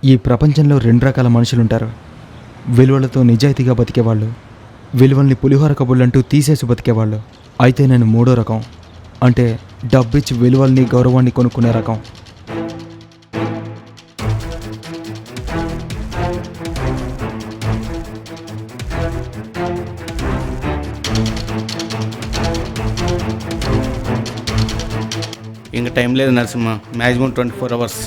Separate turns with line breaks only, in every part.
ఈ ప్రపంచంలో రెండు రకాల మనుషులుంటారు. విలువలతో నిజాయితీగా బతికేవాళ్ళు, విలువల్ని పులిహోర కబుర్లంటూ తీసేసి బతికేవాళ్ళు. అయితే నేను మూడో రకం, అంటే డబ్బిచ్చి విలువల్ని గౌరవాన్ని కొనుక్కునే రకం.
ఇంక టైం లేదు నరసింహ, మ్యాక్సిమం 24 అవర్స్.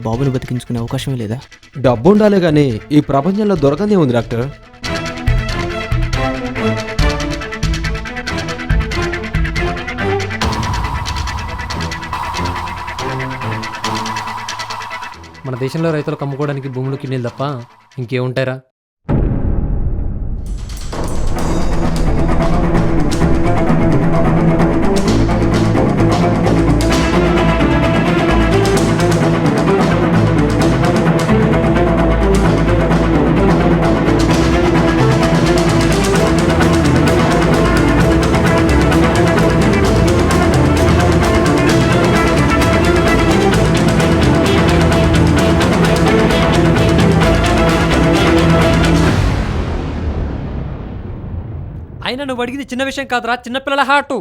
బాబుని బతికించుకునే అవకాశమే లేదా?
డబ్బు ఉండాలే కానీ ఈ ప్రపంచంలో దొరకందే ఉంది డాక్టర్.
మన దేశంలో రైతులకు అమ్ముకోవడానికి భూములు కిన్నెలు తప్ప ఇంకేముంటారా? అయినా నువ్వు అడిగింది చిన్న విషయం కాదురా, చిన్నపిల్లల హార్టు.